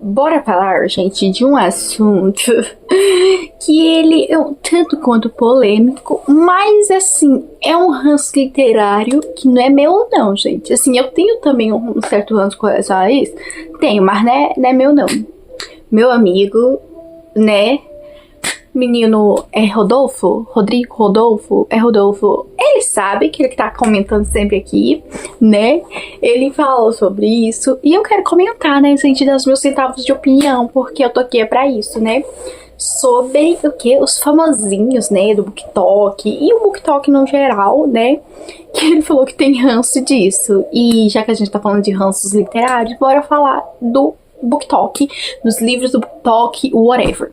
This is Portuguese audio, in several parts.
Bora falar, gente, de um assunto que ele é um tanto quanto polêmico, mas assim, é um ranço literário que não é meu não, gente. Assim, eu tenho também um certo ranço com relação a isso. Tenho, mas não é meu não. Meu amigo, né? Menino é Rodolfo? Rodrigo Rodolfo? É Rodolfo. Ele sabe que ele tá comentando sempre aqui, né? Ele falou sobre isso. E eu quero comentar, né, gente, dos meus centavos de opinião, porque eu tô aqui pra isso, né? Sobre o que? Os famosinhos, né? Do BookTok. E o BookTok no geral, né? Que ele falou que tem ranço disso. E já que a gente tá falando de ranços literários, bora falar do BookTok, dos livros do BookTok, whatever.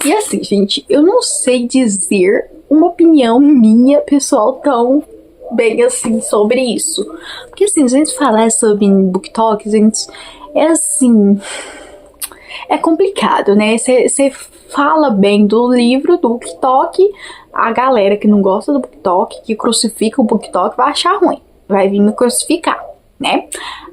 E assim, gente, eu não sei dizer uma opinião minha, pessoal, tão bem assim sobre isso. Porque assim, a gente falar sobre BookTok, gente, é assim, é complicado, né? Você fala bem do livro, do BookTok, a galera que não gosta do BookTok, que crucifica o BookTok, vai achar ruim, vai vir me crucificar, né?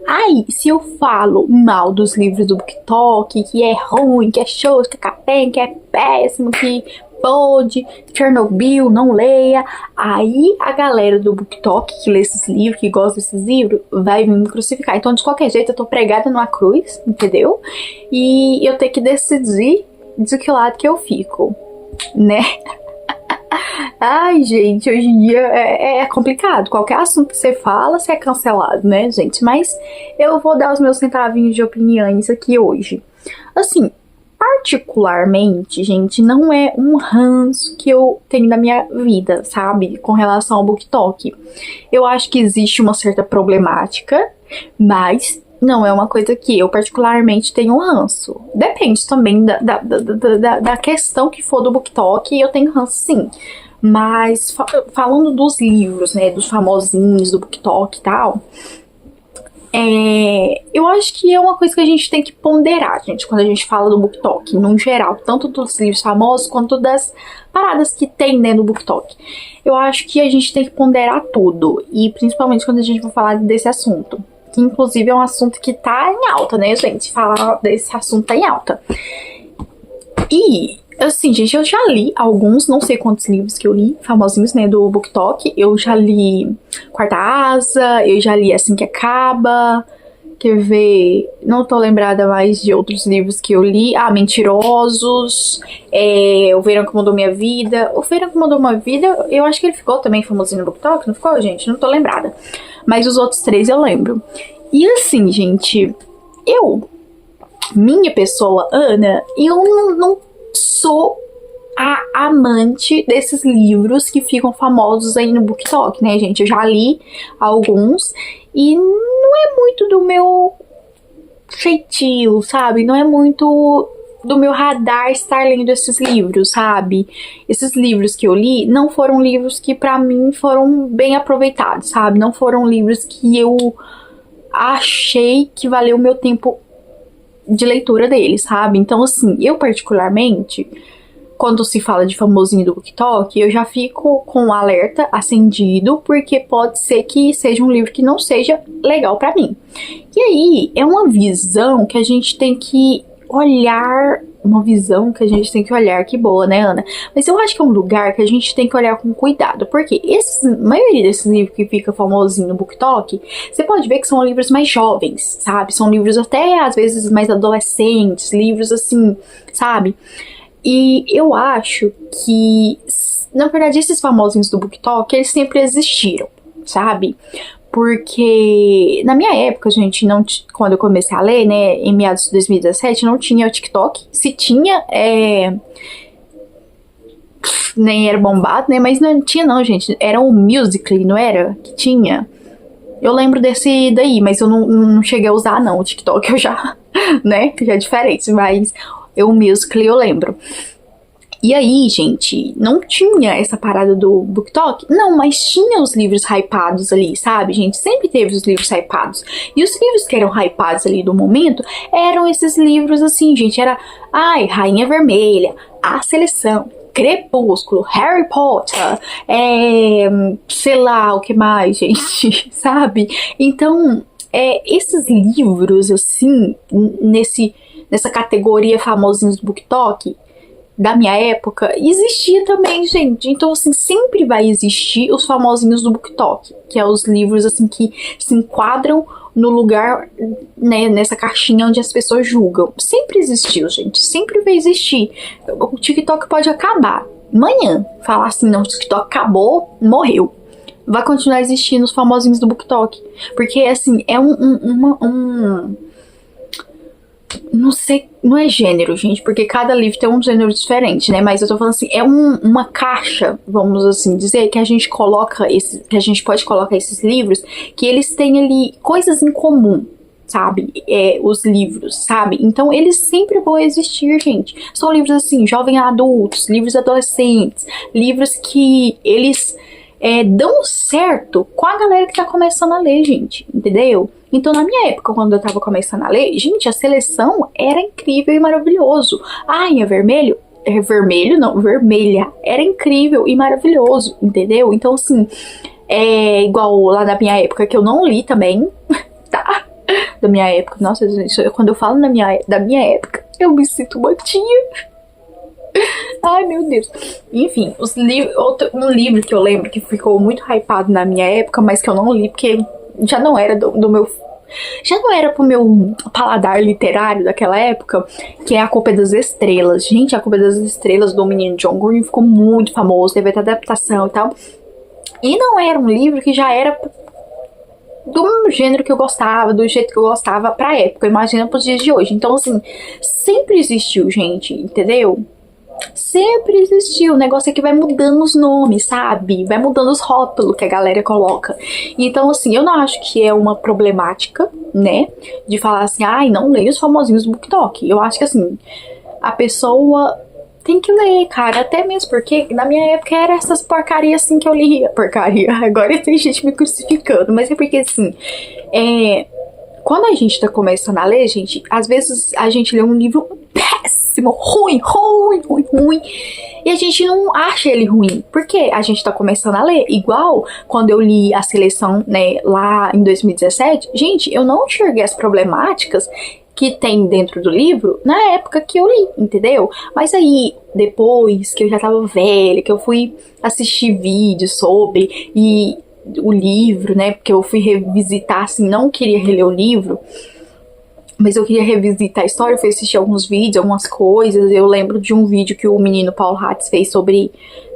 Aí, se eu falo mal dos livros do BookTok, que é ruim, que é show, que é capenga, que é péssimo, que pode, Chernobyl, não leia, aí a galera do BookTok que lê esses livros, que gosta desses livros, vai me crucificar. Então, de qualquer jeito, eu tô pregada numa cruz, entendeu? E eu tenho que decidir de que lado que eu fico, né? Ai, gente, hoje em dia é complicado. Qualquer assunto que você fala, você é cancelado, né, gente? Mas eu vou dar os meus centavinhos de opiniões aqui hoje. Assim, particularmente, gente, não é um ranço que eu tenho na minha vida, sabe? Com relação ao BookTok. Eu acho que existe uma certa problemática, mas não é uma coisa que eu particularmente tenho ranço. Depende também da questão que for do BookTok, eu tenho ranço sim. Mas falando dos livros, né, dos famosinhos do BookTok e tal, eu acho que é uma coisa que a gente tem que ponderar, gente, quando a gente fala do BookTok, no geral, tanto dos livros famosos quanto das paradas que tem, né, no BookTok. Eu acho que a gente tem que ponderar tudo, e principalmente quando a gente vai falar desse assunto, que inclusive é um assunto que tá em alta, né, gente? Falar desse assunto tá em alta. E, assim, gente, eu já li alguns, não sei quantos livros que eu li, famosinhos, né, do BookTok. Eu já li Quarta Asa, eu já li Assim que Acaba, quer ver, não tô lembrada mais de outros livros que eu li. Ah, Mentirosos, O Verão que Mudou Minha Vida. O Verão que Mudou Minha Vida, eu acho que ele ficou também famosinho no BookTok, não ficou, gente? Não tô lembrada. Mas os outros três eu lembro. E assim, gente, minha pessoa, Ana, eu não sou a amante desses livros que ficam famosos aí no BookTok, né, gente? Eu já li alguns e não é muito do meu feitio, sabe? Não é muito do meu radar estar lendo esses livros, sabe? Esses livros que eu li não foram livros que pra mim foram bem aproveitados, sabe? Não foram livros que eu achei que valeu o meu tempo de leitura deles, sabe? Então, assim, eu particularmente, quando se fala de famosinho do BookTok, eu já fico com o alerta acendido, porque pode ser que seja um livro que não seja legal pra mim. E aí, é uma visão que a gente tem que olhar, que boa, né, Ana? Mas eu acho que é um lugar que a gente tem que olhar com cuidado, porque a maioria desses livros que fica famosinho no BookTok, você pode ver que são livros mais jovens, sabe? São livros até, às vezes, mais adolescentes, livros assim, sabe? E eu acho que, na verdade, esses famosinhos do BookTok, eles sempre existiram, sabe? Porque na minha época, gente, quando eu comecei a ler, né, em meados de 2017, não tinha o TikTok. Se tinha, nem era bombado, né, mas não tinha não, gente. Era um Musical.ly, não era? Que tinha. Eu lembro desse daí, mas eu não cheguei a usar, não. O TikTok eu já, né, já é diferente, mas o Musical.ly eu lembro. E aí, gente, não tinha essa parada do BookTok? Não, mas tinha os livros hypados ali, sabe, gente? Sempre teve os livros hypados. E os livros que eram hypados ali do momento eram esses livros assim, gente. Era, Rainha Vermelha, A Seleção, Crepúsculo, Harry Potter, sei lá, o que mais, gente, sabe? Então, esses livros, assim, nessa categoria famosinhos do BookTok, da minha época, existia também, gente. Então, assim, sempre vai existir os famosinhos do BookTok, que é os livros, assim, que se enquadram no lugar, né, nessa caixinha onde as pessoas julgam. Sempre existiu, gente. Sempre vai existir. O TikTok pode acabar amanhã. Falar assim, não, o TikTok acabou, morreu. Vai continuar existindo os famosinhos do BookTok. Porque, assim, é não sei, não é gênero, gente, porque cada livro tem um gênero diferente, né? Mas eu tô falando assim, é uma caixa, vamos assim dizer, que a gente que a gente pode colocar esses livros, que eles têm ali coisas em comum, sabe? Os livros, sabe? Então eles sempre vão existir, gente. São livros assim, jovens adultos, livros adolescentes, livros que eles dão certo com a galera que tá começando a ler, gente, entendeu? Então, na minha época, quando eu tava começando a ler, gente, a seleção era incrível e maravilhoso. Ai, é vermelho? É vermelho? Não, vermelha. Era incrível e maravilhoso, entendeu? Então, assim, é igual lá da minha época, que eu não li também, tá? Da minha época, nossa, gente, quando eu falo da minha época, eu me sinto uma tia. Ai, meu Deus. Enfim, um livro que eu lembro que ficou muito hypado na minha época, mas que eu não li porque já não era do meu... Já não era pro meu paladar literário daquela época, que é A Culpa é das Estrelas. Gente, A Culpa é das Estrelas, do menino John Green, ficou muito famoso, teve até adaptação e tal. E não era um livro que já era do gênero que eu gostava, do jeito que eu gostava pra época, imagina pros dias de hoje. Então, assim, sempre existiu, gente, entendeu? Sempre existiu. O negócio é que vai mudando os nomes, sabe? Vai mudando os rótulos que a galera coloca. Então, assim, eu não acho que é uma problemática, né? De falar assim, ai, não leio os famosinhos do BookTok. Eu acho que, assim, a pessoa tem que ler, cara. Até mesmo porque na minha época era essas porcarias assim que eu lia. Porcaria. Agora tem gente me crucificando. Mas é porque, assim, quando a gente tá começando a ler, gente, às vezes a gente lê um livro péssimo, ruim, e a gente não acha ele ruim, porque a gente tá começando a ler. Igual quando eu li A Seleção, né, lá em 2017, gente, eu não enxerguei as problemáticas que tem dentro do livro na época que eu li, entendeu? Mas aí, depois que eu já tava velha, que eu fui assistir vídeos sobre e o livro, né, porque eu fui revisitar, assim, não queria reler o livro, mas eu queria revisitar a história, eu fui assistir alguns vídeos, algumas coisas. Eu lembro de um vídeo que o menino Paulo Hatz fez sobre,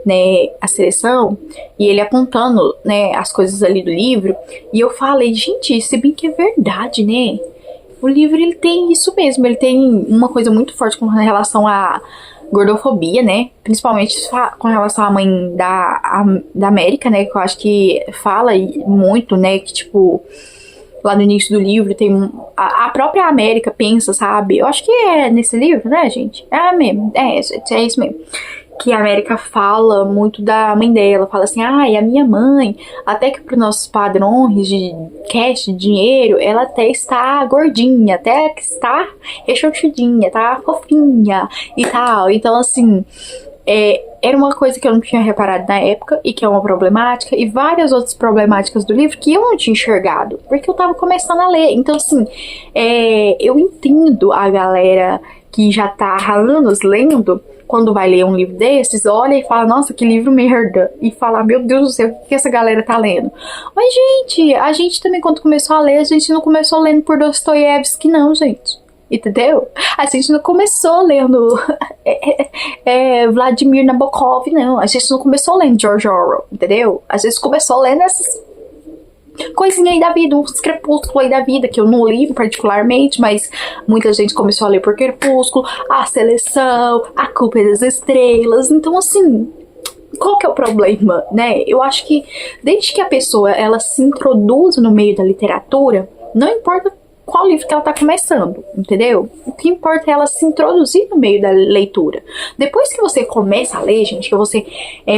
né, a seleção, e ele apontando, né, as coisas ali do livro, e eu falei, gente, se bem que é verdade, né? O livro, ele tem isso mesmo, ele tem uma coisa muito forte com relação à gordofobia, né? Principalmente com relação à mãe da América, né? Que eu acho que fala muito, né? Que, tipo, lá no início do livro tem a própria América pensa, sabe? Eu acho que é nesse livro, né, gente? É mesmo, é isso mesmo. Que a América fala muito da mãe dela, fala assim, ai, a minha mãe, até que para os nossos padrões de cash, de dinheiro, ela até está gordinha, até que está rechonchudinha, tá fofinha e tal. Então, assim, era uma coisa que eu não tinha reparado na época e que é uma problemática, e várias outras problemáticas do livro que eu não tinha enxergado, porque eu tava começando a ler. Então, assim, eu entendo a galera que já tá há anos lendo, quando vai ler um livro desses, olha e fala, nossa, que livro merda. E fala, meu Deus do céu, o que essa galera tá lendo? Mas, gente, a gente também, quando começou a ler, a gente não começou lendo por Dostoiévski, não, gente. Entendeu? A gente não começou lendo Vladimir Nabokov, não. A gente não começou lendo George Orwell, entendeu? A gente começou lendo essas coisinha aí da vida, uns crepúsculos aí da vida, que eu não li particularmente, mas muita gente começou a ler por Crepúsculo, A Seleção, A Culpa é das Estrelas. Então, assim, qual que é o problema, né? Eu acho que desde que a pessoa ela se introduza no meio da literatura, não importa qual livro que ela tá começando, entendeu? O que importa é ela se introduzir no meio da leitura. Depois que você começa a ler, gente, que você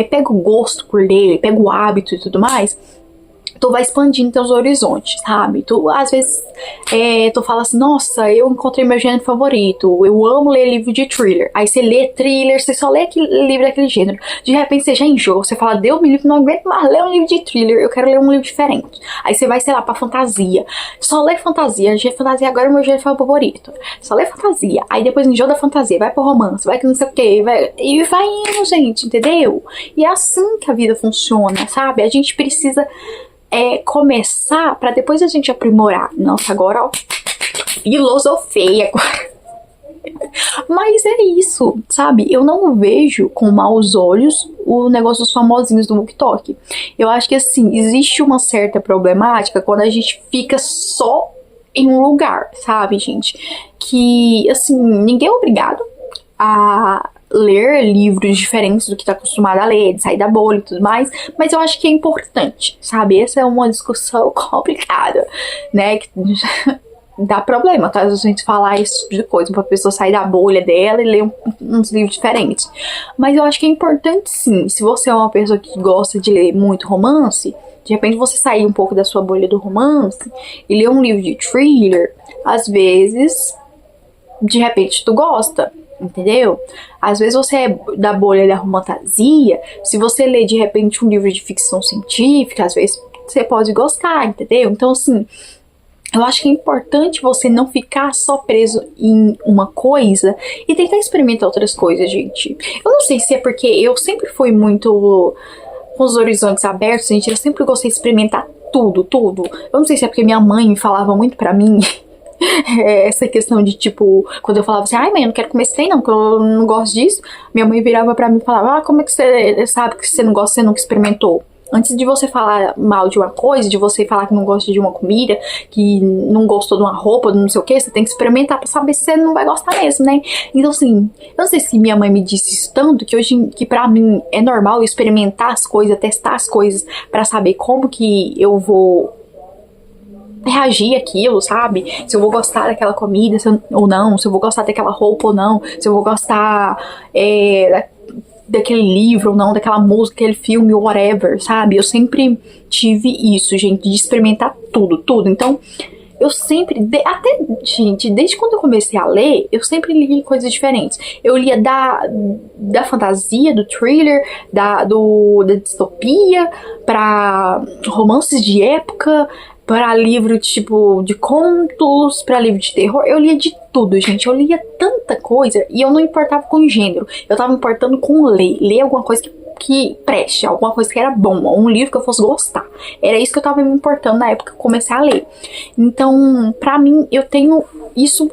pega o gosto por ler, pega o hábito e tudo mais, tu vai expandindo teus horizontes, sabe? Tu, às vezes, tu fala assim, nossa, eu encontrei meu gênero favorito, eu amo ler livro de thriller. Aí você lê thriller, você só lê aquele livro daquele gênero. De repente você já enjoa, você fala, Deus me livre, não aguento mais ler um livro de thriller, eu quero ler um livro diferente. Aí você vai, sei lá, pra fantasia. Só lê fantasia, fantasia agora é o meu gênero favorito. Só lê fantasia. Aí depois enjoa da fantasia, vai pro romance, vai que não sei o que, e vai indo, gente, entendeu? E é assim que a vida funciona, sabe? A gente precisa começar pra depois a gente aprimorar. Nossa, agora, ó, filosofei agora. Mas é isso, sabe? Eu não vejo com maus olhos o negócio dos famosinhos do BookTok. Eu acho que, assim, existe uma certa problemática quando a gente fica só em um lugar, sabe, gente? Que, assim, ninguém é obrigado a ler livros diferentes do que tá acostumado a ler, de sair da bolha e tudo mais, mas eu acho que é importante, sabe? Essa é uma discussão complicada, né? Que dá problema, tá? A gente falar esse tipo de coisa pra pessoa sair da bolha dela e ler uns livros diferentes. Mas eu acho que é importante, sim. Se você é uma pessoa que gosta de ler muito romance, de repente você sair um pouco da sua bolha do romance e ler um livro de thriller, às vezes, de repente tu gosta, entendeu? Às vezes você é da bolha da fantasia, se você lê de repente um livro de ficção científica, às vezes você pode gostar, entendeu? Então, assim, eu acho que é importante você não ficar só preso em uma coisa e tentar experimentar outras coisas, gente. Eu não sei se é porque eu sempre fui muito com os horizontes abertos, gente. Eu sempre gostei de experimentar tudo, tudo. Eu não sei se é porque minha mãe me falava muito pra mim essa questão de, tipo, quando eu falava assim, ai mãe, eu não quero comer esse trem não, porque eu não gosto disso. Minha mãe virava pra mim e falava, como é que você sabe que você não gosta, você nunca experimentou? Antes de você falar mal de uma coisa, de você falar que não gosta de uma comida, que não gostou de uma roupa, de não sei o que, você tem que experimentar pra saber se você não vai gostar mesmo, né? Então, assim, eu não sei se minha mãe me disse isso tanto, que hoje, que pra mim é normal eu experimentar as coisas, testar as coisas, pra saber como que eu vou reagir àquilo, sabe? Se eu vou gostar daquela comida ou não, se eu vou gostar daquela roupa ou não, se eu vou gostar daquele livro ou não, daquela música, aquele filme, whatever, sabe? Eu sempre tive isso, gente, de experimentar tudo, tudo. Então, eu sempre, gente, desde quando eu comecei a ler, eu sempre li coisas diferentes. Eu lia da fantasia, do thriller, da distopia, pra romances de época, para livro tipo de contos, para livro de terror. Eu lia de tudo, gente. Eu lia tanta coisa e eu não importava com o gênero. Eu tava importando com ler alguma coisa que preste, alguma coisa que era bom, um livro que eu fosse gostar. Era isso que eu tava me importando na época que eu comecei a ler. Então, pra mim, eu tenho isso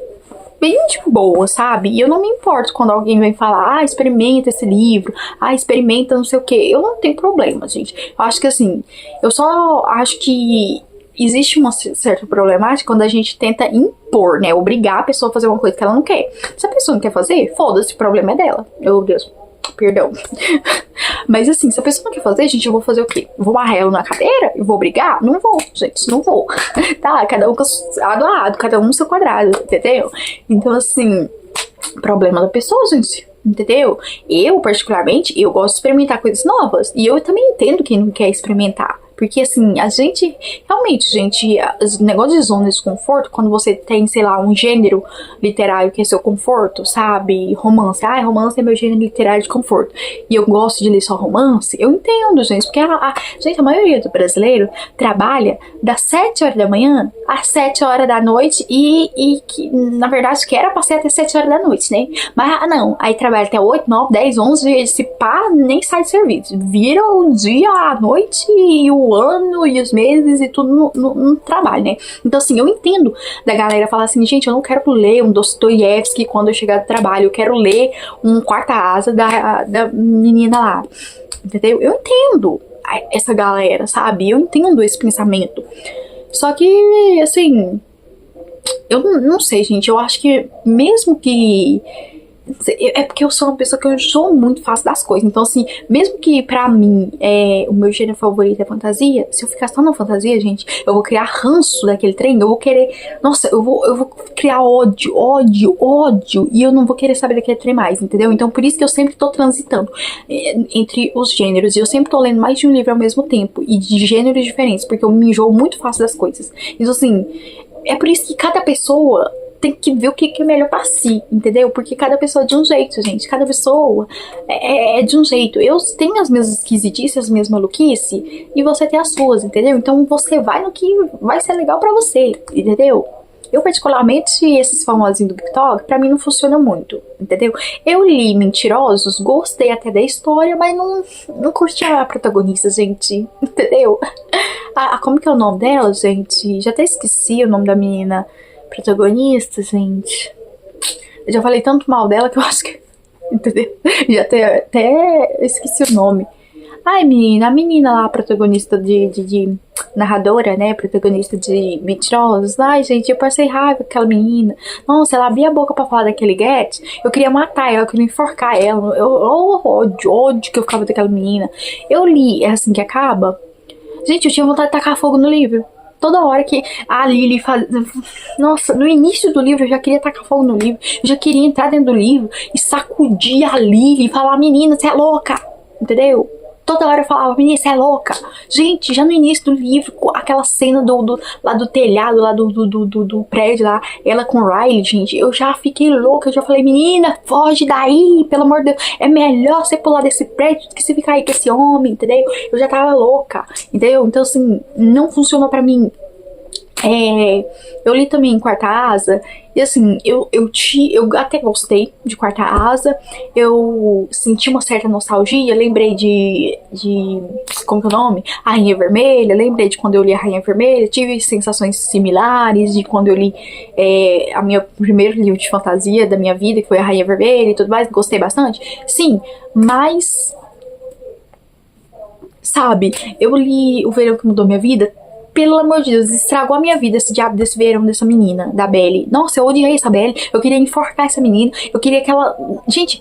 bem de boa, sabe? E eu não me importo quando alguém vem falar, experimenta esse livro, experimenta não sei o que. Eu não tenho problema, gente. Eu acho que, assim, eu só acho que existe uma certa problemática quando a gente tenta impor, né? Obrigar a pessoa a fazer uma coisa que ela não quer. Se a pessoa não quer fazer, foda-se, o problema é dela. Meu Deus, perdão. Mas assim, se a pessoa não quer fazer, gente, eu vou fazer o quê? Eu vou amarrar ela na cadeira? Eu vou brigar? Não vou, gente, não vou. Tá, cada um com lado a lado, cada um no seu quadrado, entendeu? Então, assim, problema da pessoa, gente. Entendeu? Eu, particularmente, eu gosto de experimentar coisas novas. E eu também entendo quem não quer experimentar. Porque, assim, a gente... Realmente, gente, os negócios de zona de conforto, quando você tem, sei lá, um gênero literário que é seu conforto, sabe? Romance. Romance é meu gênero literário de conforto. E eu gosto de ler só romance. Eu entendo, gente. Porque, gente, a maioria do brasileiro trabalha das 7 horas da manhã às 7 horas da noite. E que, na verdade, que era pra ser até 7 horas da noite, né? Mas, não. Aí trabalha até 8, 9, 10, 11. Se pá, nem sai de serviço. Vira o dia, a noite e o ano e os meses e tudo no trabalho, né? Então, assim, eu entendo da galera falar assim, gente, eu não quero ler um Dostoiévski quando eu chegar do trabalho, eu quero ler um Quarta Asa da menina lá, entendeu? Eu entendo essa galera, sabe? Eu entendo esse pensamento. Só que, assim, eu não sei, gente, eu acho que mesmo que É porque eu sou uma pessoa que eu enjoo muito fácil das coisas. Então, assim, mesmo que pra mim o meu gênero favorito é fantasia, se eu ficar só na fantasia, gente, eu vou criar ranço daquele trem, eu vou querer. Nossa, eu vou criar ódio, ódio, ódio. E eu não vou querer saber daquele trem mais, entendeu? Então, por isso que eu sempre tô transitando entre os gêneros. E eu sempre tô lendo mais de um livro ao mesmo tempo. E de gêneros diferentes, porque eu me enjoo muito fácil das coisas. Então, assim, é por isso que cada pessoa tem que ver o que é melhor pra si, entendeu? Porque cada pessoa é de um jeito, gente. Cada pessoa é de um jeito. Eu tenho as minhas esquisitices, as minhas maluquices, e você tem as suas, entendeu? Então você vai no que vai ser legal pra você, entendeu? Eu, particularmente, esses famosinhos do TikTok, pra mim não funciona muito, entendeu? Eu li Mentirosos, gostei até da história, mas não curti a protagonista, gente, entendeu? Como que é o nome dela, gente? Já até esqueci o nome da menina protagonista, gente. Eu já falei tanto mal dela que eu acho que... Entendeu? Já até esqueci o nome. Ai, menina, a menina lá, protagonista de narradora, né? Protagonista de Mentirosos. Ai, gente, eu passei raiva com aquela menina. Nossa, ela abria a boca pra falar daquele Get. Eu queria matar ela, eu queria enforcar ela. Ódio que eu ficava daquela menina. Eu li, é assim que acaba. Gente, eu tinha vontade de tacar fogo no livro. Toda hora que a Lily faz... Nossa, no início do livro eu já queria tacar fogo no livro. Eu já queria entrar dentro do livro e sacudir a Lily e falar: menina, você é louca, entendeu? Toda hora eu falava: menina, você é louca. Gente, já no início do livro, aquela cena lá do telhado, lá do prédio lá, ela com o Riley, gente, eu já fiquei louca. Eu já falei: menina, foge daí, pelo amor de Deus. É melhor você pular desse prédio do que você ficar aí com esse homem, entendeu? Eu já tava louca, entendeu? Então, assim, não funcionou pra mim. Eu li também Quarta Asa. E assim, eu até gostei de Quarta Asa. Eu senti uma certa nostalgia. Lembrei de como que é o nome? A Rainha Vermelha. Lembrei de quando eu li a Rainha Vermelha. Tive sensações similares de quando eu li a minha primeiro livro de fantasia da minha vida, que foi a Rainha Vermelha e tudo mais. Gostei bastante. Sim, mas sabe, eu li O Verão que Mudou Minha Vida. Pelo amor de Deus, estragou a minha vida esse diabo desse verão dessa menina, da Belle. Nossa, eu odiei essa Belle. Eu queria enforcar essa menina. Eu queria que ela... Gente,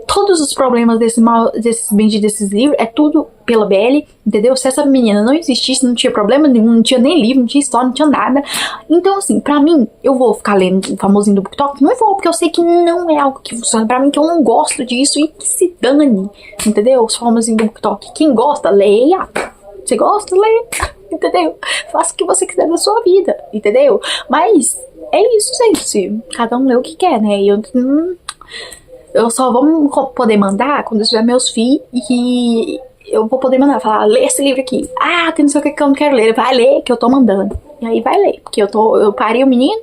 todos os problemas desses livros é tudo pela Belle, entendeu? Se essa menina não existisse, não tinha problema nenhum, não tinha nem livro, não tinha história, não tinha nada. Então, assim, pra mim, eu vou ficar lendo o famosinho do BookTok? Não vou, porque eu sei que não é algo que funciona pra mim, que eu não gosto disso e que se dane, entendeu? Os famosinhos do BookTok. Quem gosta, leia. Você gosta, leia. Entendeu? Faça o que você quiser da sua vida, entendeu? Mas é isso, gente. Cada um lê o que quer, né? E eu só vou poder mandar quando eu tiver meus filhos e eu vou poder mandar, falar: lê esse livro aqui. Ah, tem não sei o que eu não quero ler. Vai ler, que eu tô mandando. E aí vai ler, porque eu parei o menino,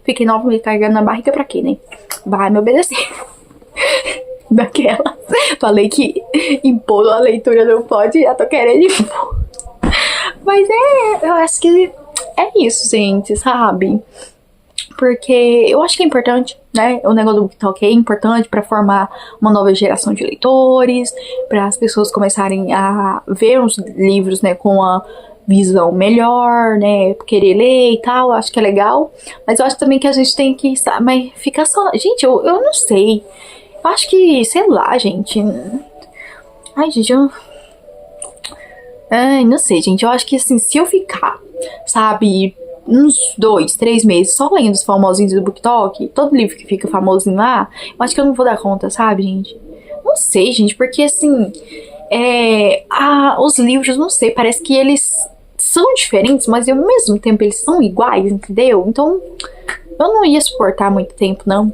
fiquei novamente carregando na barriga pra quê, né? Vai me obedecer. Daquela. Falei que impor a leitura não pode, já tô querendo impor. Mas eu acho que é isso, gente, sabe? Porque eu acho que é importante, né? O negócio do BookTok é importante pra formar uma nova geração de leitores, para as pessoas começarem a ver os livros, né, com a visão melhor, né? Querer ler e tal, acho que é legal. Mas eu acho também que a gente tem que, mas ficar só... Gente, eu não sei. Eu acho que, sei lá, gente... Ai, gente, Ai, não sei, gente. Eu acho que, assim, se eu ficar, sabe, uns 2, 3 meses só lendo os famosinhos do BookTok, todo livro que fica famosinho lá, eu acho que eu não vou dar conta, sabe, gente? Não sei, gente, porque, assim, os livros, não sei, parece que eles são diferentes, mas ao mesmo tempo eles são iguais, entendeu? Então, eu não ia suportar muito tempo, não.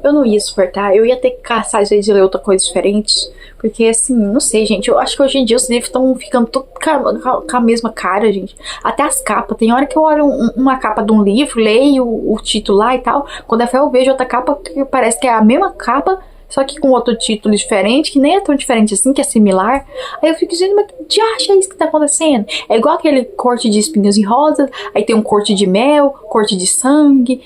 Eu não ia suportar, eu ia ter que caçar, às vezes, de ler outra coisa diferente. Porque, assim, não sei, gente, eu acho que hoje em dia os livros estão ficando todos com a mesma cara, gente. Até as capas, tem hora que eu olho uma capa de um livro, leio o título lá e tal. Quando é fé eu vejo outra capa que parece que é a mesma capa, só que com outro título diferente, que nem é tão diferente assim, que é similar. Aí eu fico dizendo: mas que diacho é isso que tá acontecendo? É igual aquele corte de espinhos e rosas, aí tem um corte de mel, corte de sangue,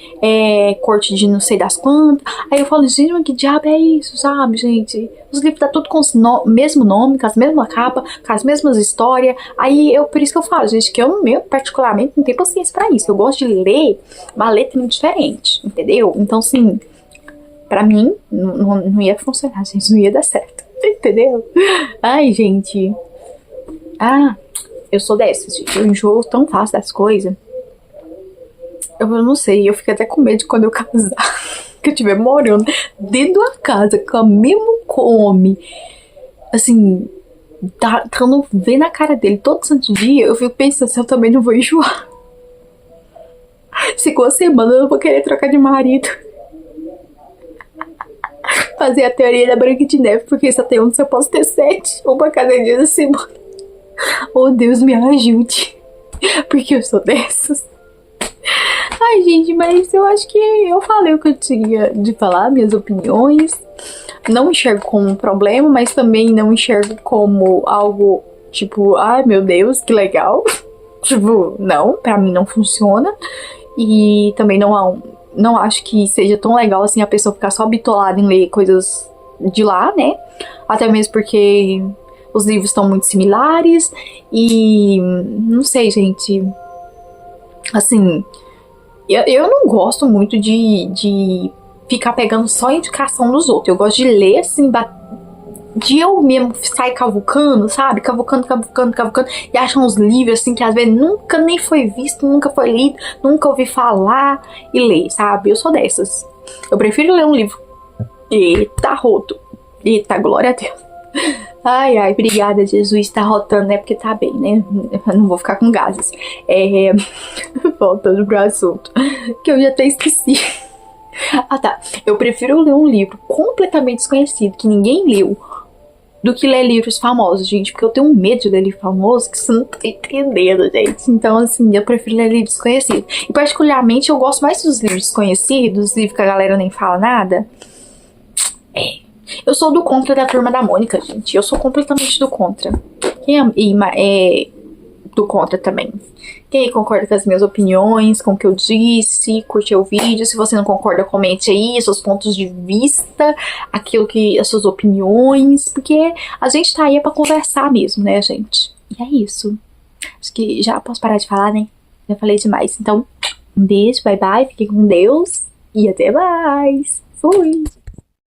corte de não sei das quantas. Aí eu falo: gente, mas que diabo é isso, sabe, gente? Os livros tá tudo com o mesmo nome, com as mesmas capas, com as mesmas histórias. Aí por isso que eu falo, gente, que eu particularmente não tenho paciência pra isso. Eu gosto de ler uma letra diferente, entendeu? Então, assim, pra mim, não ia funcionar, gente. Não ia dar certo. Entendeu? Ai, gente. Ah, eu sou dessas, gente. Eu enjoo tão fácil das coisas. Eu não sei, eu fico até com medo de quando eu casar. Que eu estiver morando dentro de uma casa com a mesma come. Assim, quando vê na cara dele todo santo dia, eu fico pensando se eu também não vou enjoar. Se com a semana eu não vou querer trocar de marido. Fazer a teoria da Branca de Neve, porque só tem um, se eu posso ter 7. Uma cada dia da semana. Oh, Deus me ajude. Porque eu sou dessas. Ai, gente, mas eu acho que eu falei o que eu tinha de falar, minhas opiniões. Não enxergo como um problema, mas também não enxergo como algo tipo, ai meu Deus, que legal. Tipo, não, pra mim não funciona. E também não acho que seja tão legal assim a pessoa ficar só bitolada em ler coisas de lá, né? Até mesmo porque os livros estão muito similares. E não sei, gente. Assim, eu não gosto muito de ficar pegando só indicação dos outros. Eu gosto de ler, assim, de eu mesmo sair cavucando, sabe? Cavucando. E achar uns livros, assim, que às vezes nunca nem foi visto, nunca foi lido, nunca ouvi falar e ler, sabe? Eu sou dessas. Eu prefiro ler um livro. Eita, roto. Eita, glória a Deus. Ai, obrigada, Jesus. Tá rotando, né? Porque tá bem, né? Eu não vou ficar com gases. Voltando pro assunto, que eu já até esqueci. Ah, tá. Eu prefiro ler um livro completamente desconhecido, que ninguém leu, do que ler livros famosos, gente. Porque eu tenho medo de ler livro famoso, que você não tá entendendo, gente. Então, assim, eu prefiro ler livros desconhecidos. E, particularmente, eu gosto mais dos livros desconhecidos, livros que a galera nem fala nada. Eu sou do contra da Turma da Mônica, gente. Eu sou completamente do contra. Quem é do contra também? Quem concorda com as minhas opiniões, com o que eu disse, curtiu o vídeo. Se você não concorda, comente aí seus pontos de vista, as suas opiniões, porque a gente tá aí pra conversar mesmo, né, gente? E é isso. Acho que já posso parar de falar, né? Já falei demais. Então, um beijo, bye bye, fiquem com Deus e até mais. Fui!